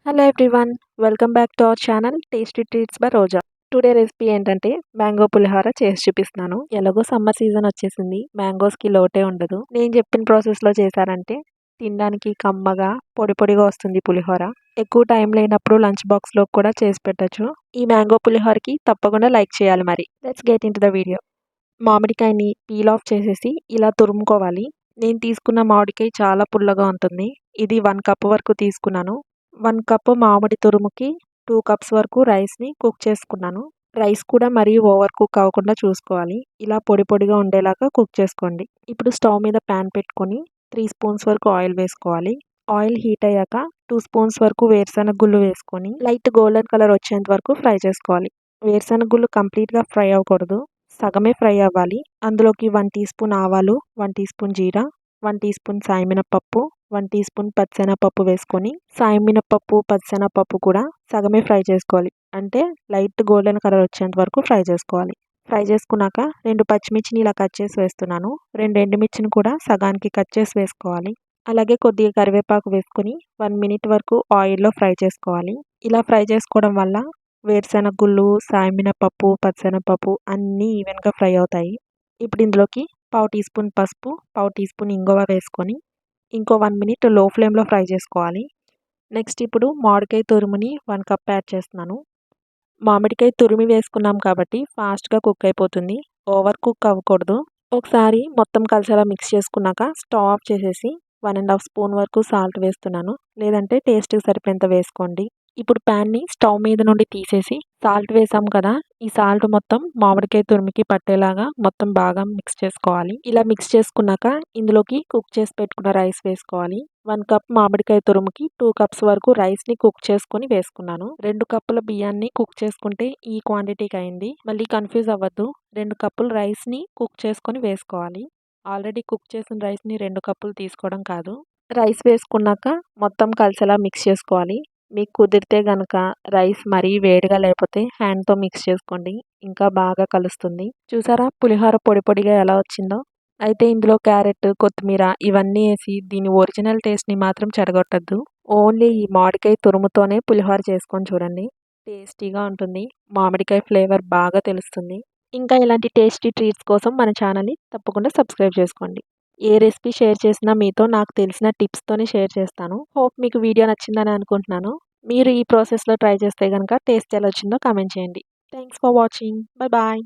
Hello everyone, welcome back to our channel tasty treats by Roja. Today recipe ఏంటంటే mango పులిహోర చేసి చూపిస్తున్నాను. ఎలాగో summer season వచ్చేసింది, మ్యాంగోస్కి లోటే ఉండదు. నేను చెప్పిన ప్రాసెస్లో చేశారంటే తినడానికి కమ్మగా పొడి పొడిగా వస్తుంది పులిహోర. ఎక్కువ టైం లేనప్పుడు లంచ్ బాక్స్లో కూడా చేసి పెట్టచ్చు. ఈ మ్యాంగో పులిహోరకి తప్పకుండా లైక్ చేయాలి. మరి let's get into the video. మామిడికాయని పీల్ ఆఫ్ చేసేసి ఇలా తురుముకోవాలి. నేను తీసుకున్న మామిడికాయ చాలా పుల్లగా ఉంటుంది. ఇది 1 కప్ వరకు తీసుకున్నాను. 1 కప్ మామిడి తురుముకి 2 కప్స్ వరకు రైస్ని కుక్ చేసుకున్నాను. రైస్ కూడా మరీ ఓవర్ కుక్ అవ్వకుండా చూసుకోవాలి. ఇలా పొడి పొడిగా ఉండేలాగా కుక్ చేసుకోండి. ఇప్పుడు స్టవ్ మీద ప్యాన్ పెట్టుకొని 3 స్పూన్స్ వరకు ఆయిల్ వేసుకోవాలి. ఆయిల్ హీట్ అయ్యాక 2 స్పూన్స్ వరకు వేరుశనగ గుళ్ళు వేసుకొని లైట్ గోల్డెన్ కలర్ వచ్చేంత వరకు ఫ్రై చేసుకోవాలి. వేరుశనగ గుళ్ళు కంప్లీట్గా ఫ్రై అవ్వకూడదు, సగమే ఫ్రై అవ్వాలి. అందులోకి 1 టీ స్పూన్ ఆవాలు, 1 టీ స్పూన్ జీరా, 1 టీ స్పూన్ సాయమినపప్పు, 1 టీ స్పూన్ పచ్చెనపప్పు వేసుకొని సాయమినపప్పు పచ్చెనపప్పు కూడా సగమే ఫ్రై చేసుకోవాలి. అంటే లైట్ గోల్డెన్ కలర్ వచ్చేంత వరకు ఫ్రై చేసుకోవాలి. ఫ్రై చేసుకున్నాక 2 పచ్చిమిర్చిని ఇలా కట్ చేసి వేస్తున్నాను. 2 ఎండుమిర్చిని కూడా సగానికి కట్ చేసి వేసుకోవాలి. అలాగే కొద్దిగా కరివేపాకు వేసుకొని 1 మినిట్ వరకు ఆయిల్లో ఫ్రై చేసుకోవాలి. ఇలా ఫ్రై చేసుకోవడం వల్ల వేరుశెనగ గుళ్ళు, సాయమినపప్పు, పచ్చెనపప్పు అన్నీ ఈవెన్గా ఫ్రై అవుతాయి. ఇప్పుడు ఇందులోకి పావు టీ స్పూన్ పసుపు, పావు టీ స్పూన్ ఇంగువ వేసుకొని ఇంకో 1 మినిట్ లో ఫ్లేమ్లో ఫ్రై చేసుకోవాలి. నెక్స్ట్ ఇప్పుడు మామిడికాయ తురుముని 1 కప్ యాడ్ చేస్తున్నాను. మామిడికాయ తురిమి వేసుకున్నాం కాబట్టి ఫాస్ట్గా కుక్ అయిపోతుంది, ఓవర్ కుక్ అవ్వకూడదు. ఒకసారి మొత్తం కలిసేలా మిక్స్ చేసుకున్నాక స్టవ్ ఆఫ్ చేసేసి 1.5 స్పూన్ వరకు సాల్ట్ వేస్తున్నాను. లేదంటే టేస్ట్కి సరిపోయేంత వేసుకోండి. ఇప్పుడు ప్యాన్ని స్టవ్ మీద నుండి తీసేసి సాల్ట్ వేసాం కదా, ఈ సాల్ట్ మొత్తం మామిడికాయ తురిమికి పట్టేలాగా మొత్తం బాగా మిక్స్ చేసుకోవాలి. ఇలా మిక్స్ చేసుకున్నాక ఇందులోకి కుక్ చేసి పెట్టుకున్న రైస్ వేసుకోవాలి. 1 కప్ మామిడికాయ తురుముకి 2 కప్స్ వరకు రైస్ని కుక్ చేసుకుని వేసుకున్నాను. 2 కప్పుల బియ్యాన్ని కుక్ చేసుకుంటే ఈ క్వాంటిటీకి అయింది. మళ్ళీ కన్ఫ్యూజ్ అవ్వద్దు, 2 కప్పుల రైస్ని కుక్ చేసుకొని వేసుకోవాలి. ఆల్రెడీ కుక్ చేసిన రైస్ని 2 కప్పులు తీసుకోవడం కాదు. రైస్ వేసుకున్నాక మొత్తం కలిసేలా మిక్స్ చేసుకోవాలి. మీకు కుదిరితే కనుక రైస్ మరీ వేడిగా లేకపోతే హ్యాండ్తో మిక్స్ చేసుకోండి, ఇంకా బాగా కలుస్తుంది. చూసారా పులిహోర పొడి పొడిగా ఎలా వచ్చిందో. అయితే ఇందులో క్యారెట్, కొత్తిమీర ఇవన్నీ వేసి దీని ఒరిజినల్ టేస్ట్ని మాత్రం చెడగొట్టద్దు. ఓన్లీ ఈ మామిడికాయ తురుముతోనే పులిహోర చేసుకొని చూడండి, టేస్టీగా ఉంటుంది. మామిడికాయ ఫ్లేవర్ బాగా తెలుస్తుంది. ఇంకా ఇలాంటి టేస్టీ ట్రీట్స్ కోసం మన ఛానల్ని తప్పకుండా సబ్స్క్రైబ్ చేసుకోండి. ఏ రెసిపీ షేర్ చేసినా మీతో నాకు తెలిసిన టిప్స్తోనే షేర్ చేస్తాను. హోప్ మీకు వీడియో నచ్చిందని అనుకుంటున్నాను. మీరు ఈ ప్రాసెస్లో ట్రై చేస్తే కనుక టేస్ట్ ఎలా వచ్చిందో కామెంట్ చేయండి. Thanks for watching. Bye bye.